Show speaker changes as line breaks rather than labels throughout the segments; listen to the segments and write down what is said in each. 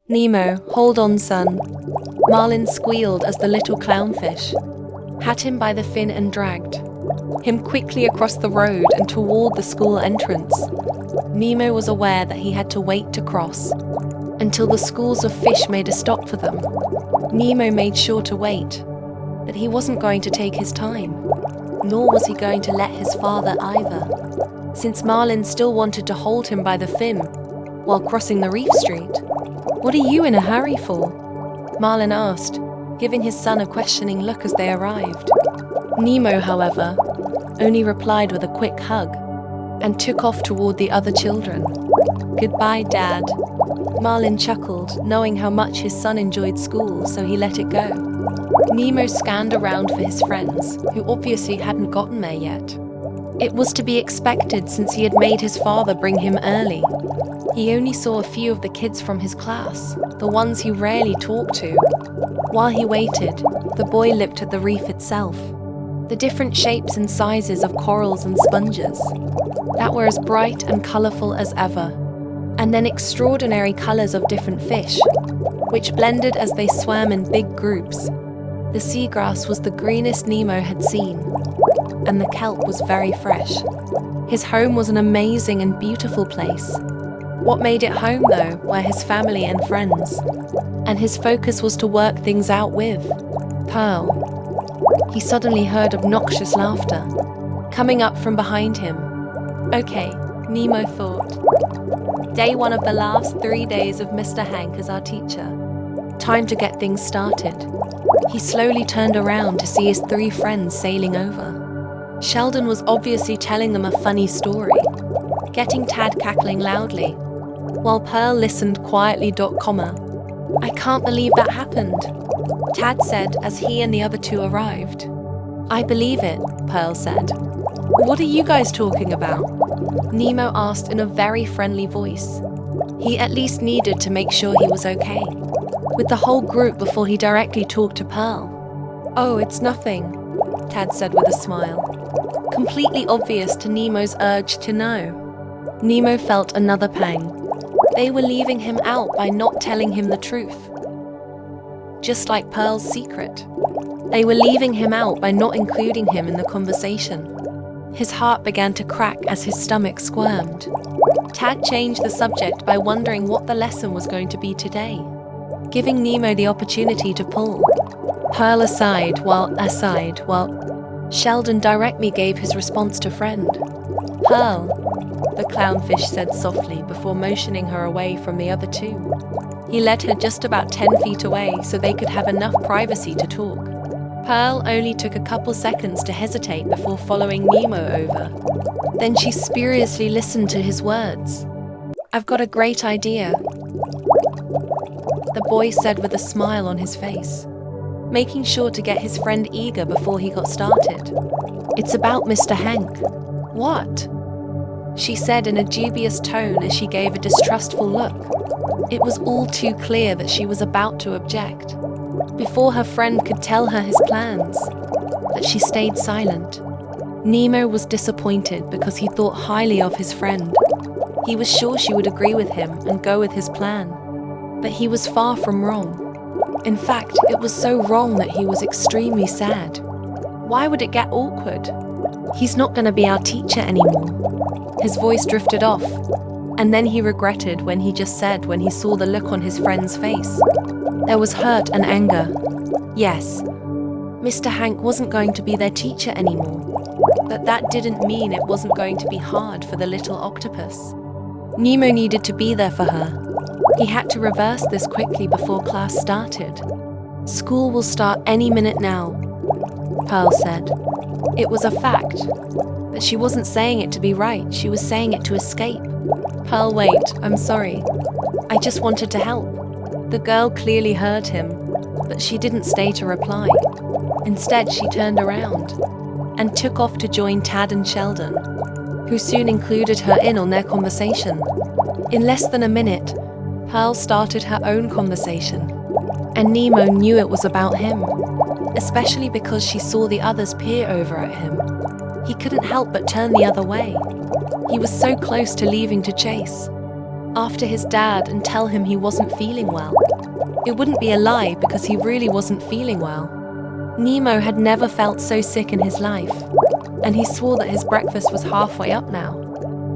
"Nemo, hold on, son." Marlin squealed as the little clownfish had him by the fin and dragged him quickly across the road and toward the school entrance. Nemo was aware that he had to wait to cross until the schools of fish made a stop for them. Nemo made sure to wait, but he wasn't going to take his time, nor was he going to let his father either, since Marlin still wanted to hold him by the fin while crossing the reef street. "What are you in a hurry for?" Marlin asked, giving his son a questioning look as they arrived. Nemo, however, only replied with a quick hug and took off toward the other children. "Goodbye, Dad." Marlin chuckled, knowing how much his son enjoyed school, so he let it go. Nemo scanned around for his friends, who obviously hadn't gotten there yet. It was to be expected since he had made his father bring him early. He only saw a few of the kids from his class, the ones he rarely talked to. While he waited, the boy looked at the reef itself, the different shapes and sizes of corals and sponges that were as bright and colorful as ever, and then extraordinary colors of different fish, which blended as they swam in big groups. The seagrass was the greenest Nemo had seen, and the kelp was very fresh. His home was an amazing and beautiful place. What made it home, though, were his family and friends, and his focus was to work things out with Pearl. He suddenly heard obnoxious laughter coming up from behind him. "Okay," Nemo thought. "Day one of the last 3 days of Mr. Hank as our teacher. Time to get things started." He slowly turned around to see his 3 friends sailing over. Sheldon was obviously telling them a funny story, getting Tad cackling loudly, while Pearl listened quietly. "I can't believe that happened," Tad said as he and the other 2 arrived. "I believe it," Pearl said. "What are you guys talking about?" Nemo asked in a very friendly voice. He at least needed to make sure he was okay with the whole group before he directly talked to Pearl. "Oh, it's nothing," Tad said with a smile, completely obvious to Nemo's urge to know. Nemo felt another pang. They were leaving him out by not telling him the truth. Just like Pearl's secret, they were leaving him out by not including him in the conversation. His heart began to crack as his stomach squirmed. Tad changed the subject by wondering what the lesson was going to be today, giving Nemo the opportunity to pull Pearl aside while Sheldon directly gave his response to friend. "Pearl," the clownfish said softly before motioning her away from the other 2. He led her just about 10 feet away so they could have enough privacy to talk. Pearl only took a couple seconds to hesitate before following Nemo over. Then she spuriously listened to his words. "I've got a great idea," the boy said with a smile on his face, making sure to get his friend eager before he got started. "It's about Mr. Hank." "What?" she said in a dubious tone as she gave a distrustful look. It was all too clear that she was about to object, before her friend could tell her his plans, but she stayed silent. Nemo was disappointed because he thought highly of his friend. He was sure she would agree with him and go with his plan, but he was far from wrong. In fact, it was so wrong that he was extremely sad. Why would it get awkward? He's not going to be our teacher anymore. His voice drifted off, and then he regretted when he just said when he saw the look on his friend's face. There was hurt and anger. Yes, Mr. Hank wasn't going to be their teacher anymore, but that didn't mean it wasn't going to be hard for the little octopus. Nemo needed to be there for her. He had to reverse this quickly before class started. "School will start any minute now," Pearl said. It was a fact, but she wasn't saying it to be right, she was saying it to escape. "Pearl, wait, I'm sorry. I just wanted to help." The girl clearly heard him, but she didn't stay to reply. Instead, she turned around and took off to join Tad and Sheldon, who soon included her in on their conversation. In less than a minute, Pearl started her own conversation, and Nemo knew it was about him, especially because she saw the others peer over at him. He couldn't help but turn the other way. He was so close to leaving to chase. after his dad and tell him he wasn't feeling well. It wouldn't be a lie because he really wasn't feeling well. Nemo had never felt so sick in his life, and he swore that his breakfast was halfway up now.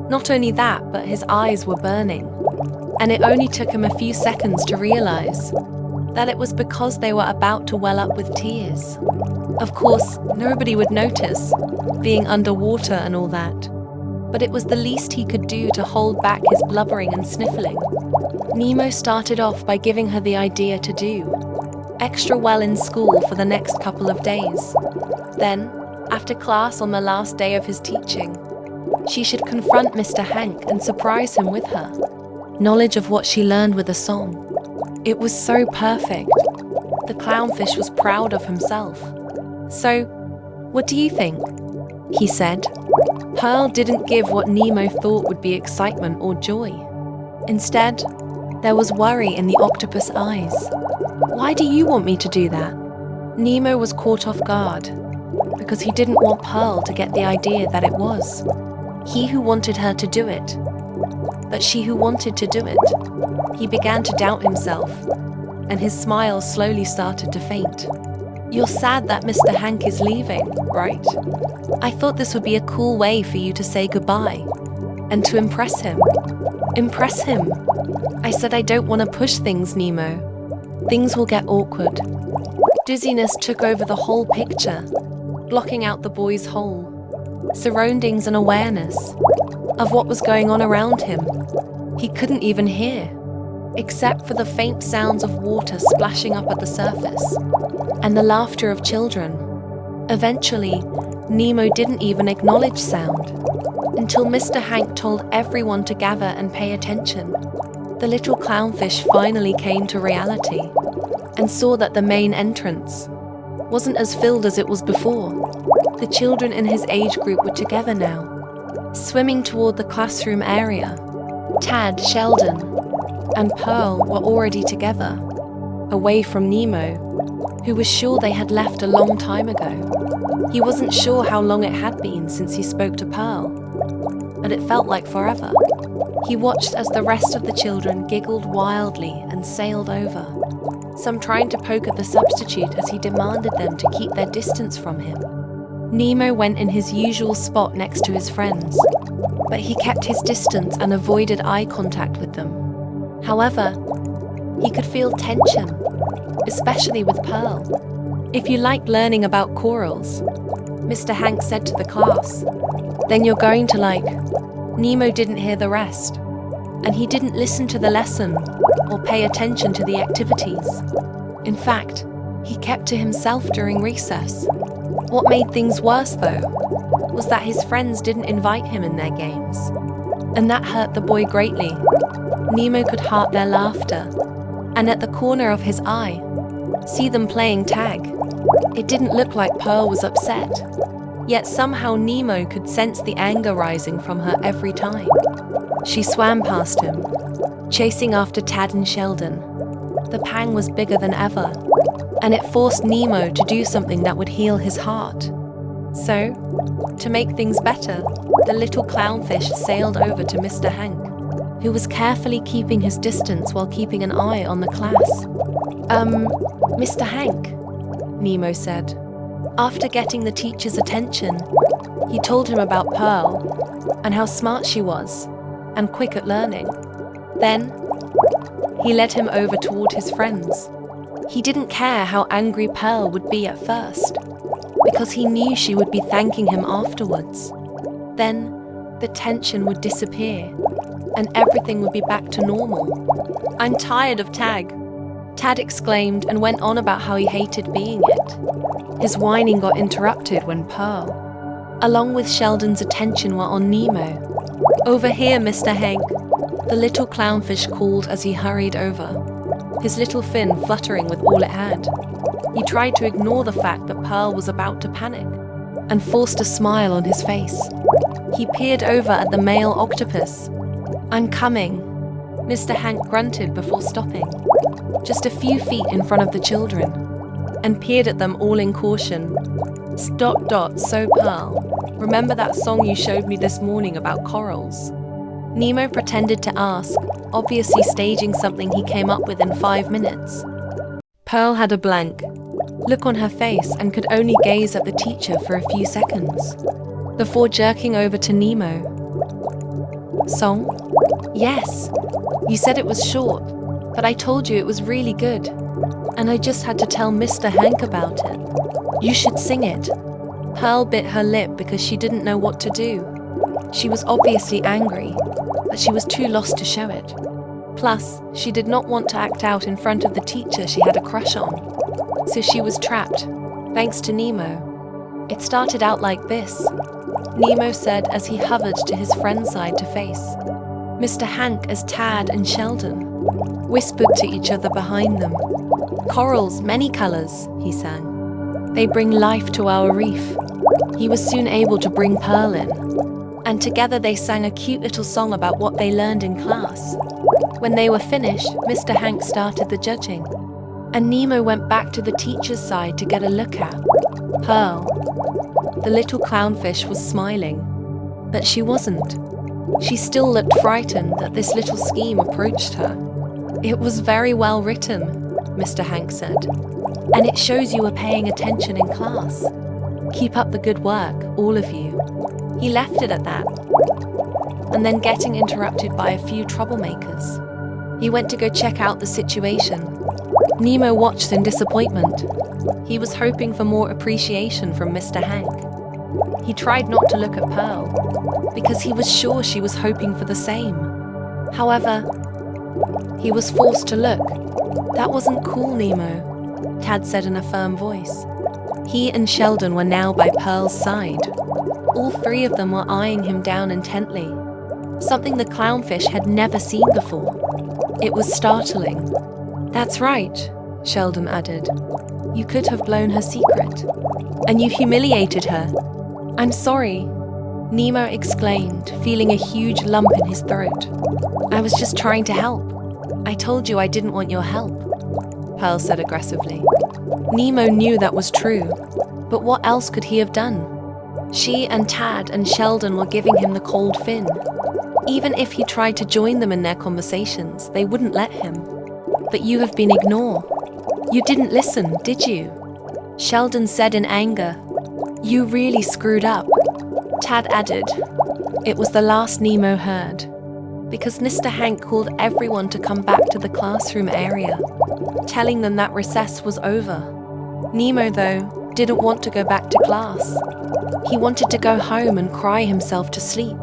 Not only that, but his eyes were burning, and it only took him a few seconds to realize that it was because they were about to well up with tears. Of course, nobody would notice, being underwater and all that, but it was the least he could do to hold back his blubbering and sniffling. Nemo started off by giving her the idea to do extra well in school for the next couple of days. Then, after class on the last day of his teaching, she should confront Mr. Hank and surprise him with her knowledge of what she learned with a song. It was so perfect. The clownfish was proud of himself. "So, what do you think?" he said. Pearl didn't give what Nemo thought would be excitement or joy. Instead, there was worry in the octopus eyes. "Why do you want me to do that?" Nemo was caught off guard because he didn't want Pearl to get the idea that it was he who wanted her to do it, but she who wanted to do it. He began to doubt himself, and his smile slowly started to faint. "You're sad that Mr. Hank is leaving, right? I thought this would be a cool way for you to say goodbye and to impress him." "Impress him?" I said, "I don't want to push things, Nemo. Things will get awkward." Dizziness took over the whole picture, blocking out the boy's whole surroundings and awareness of what was going on around him. He couldn't even hear, except for the faint sounds of water splashing up at the surface and the laughter of children. Eventually, Nemo didn't even acknowledge sound until Mr. Hank told everyone to gather and pay attention. The little clownfish finally came to reality and saw that the main entrance wasn't as filled as it was before. The children in his age group were together now, swimming toward the classroom area. Tad, Sheldon, and Pearl were already together, away from Nemo, who was sure they had left a long time ago. He wasn't sure how long it had been since he spoke to Pearl, but it felt like forever. He watched as the rest of the children giggled wildly and sailed over, some trying to poke at the substitute as he demanded them to keep their distance from him. Nemo went in his usual spot next to his friends, but he kept his distance and avoided eye contact with them. However, he could feel tension, especially with Pearl. "If you like learning about corals," Mr. Hank said to the class, "then you're going to like." Nemo didn't hear the rest, and he didn't listen to the lesson or pay attention to the activities. In fact, he kept to himself during recess. What made things worse, though, was that his friends didn't invite him in their games, and that hurt the boy greatly. Nemo could hear their laughter, and at the corner of his eye, see them playing tag. It didn't look like Pearl was upset, yet somehow Nemo could sense the anger rising from her every time. She swam past him, chasing after Tad and Sheldon. The pang was bigger than ever, and it forced Nemo to do something that would heal his heart. So, to make things better, the little clownfish sailed over to Mr. Hank, who was carefully keeping his distance while keeping an eye on the class. Mr. Hank," Nemo said. After getting the teacher's attention, he told him about Pearl and how smart she was and quick at learning. Then, he led him over toward his friends. He didn't care how angry Pearl would be at first, because he knew she would be thanking him afterwards. Then, the tension would disappear, and everything would be back to normal. "I'm tired of tag," Tad exclaimed and went on about how he hated being it. His whining got interrupted when Pearl, along with Sheldon's attention, were on Nemo. "Over here, Mr. Hank," the little clownfish called as he hurried over, his little fin fluttering with all it had. He tried to ignore the fact that Pearl was about to panic, and forced a smile on his face. He peered over at the male octopus. "I'm coming," Mr. Hank grunted before stopping, just a few feet in front of the children, and peered at them all in caution. So Pearl, remember that song you showed me this morning about corals?" Nemo pretended to ask, obviously staging something he came up with in 5 minutes. Pearl had a blank look on her face and could only gaze at the teacher for a few seconds, before jerking over to Nemo. Song? Yes. You said it was short, but I told you it was really good. And I just had to tell Mr. Hank about it. You should sing it. Pearl bit her lip because she didn't know what to do. She was obviously angry, but she was too lost to show it. Plus, she did not want to act out in front of the teacher she had a crush on. So she was trapped, thanks to Nemo. It started out like this, Nemo said as he hovered to his friend's side to face. Mr. Hank as Tad and Sheldon whispered to each other behind them. Corals, many colors, he sang. They bring life to our reef. He was soon able to bring Pearl in, and together they sang a cute little song about what they learned in class. When they were finished, Mr. Hank started the judging, and Nemo went back to the teacher's side to get a look at Pearl. The little clownfish was smiling, but she wasn't. She still looked frightened that this little scheme approached her. It was very well written, Mr. Hank said, and it shows you are paying attention in class. Keep up the good work, all of you. He left it at that, and then getting interrupted by a few troublemakers. He went to go check out the situation. Nemo watched in disappointment. He was hoping for more appreciation from Mr. Hank. He tried not to look at Pearl, because he was sure she was hoping for the same. However, he was forced to look. That wasn't cool, Nemo, Tad said in a firm voice. He and Sheldon were now by Pearl's side. All three of them were eyeing him down intently, something the clownfish had never seen before. It was startling. That's right, Sheldon added. You could have blown her secret, and you humiliated her. I'm sorry, Nemo exclaimed, feeling a huge lump in his throat. I was just trying to help. I told you I didn't want your help, Pearl said aggressively. Nemo knew that was true, but what else could he have done? She and Tad and Sheldon were giving him the cold fin. Even if he tried to join them in their conversations, they wouldn't let him. But you have been ignored. You didn't listen, did you? Sheldon said in anger. You really screwed up, Tad added. It was the last Nemo heard, because Mr. Hank called everyone to come back to the classroom area, telling them that recess was over. Nemo, though, didn't want to go back to class. He wanted to go home and cry himself to sleep.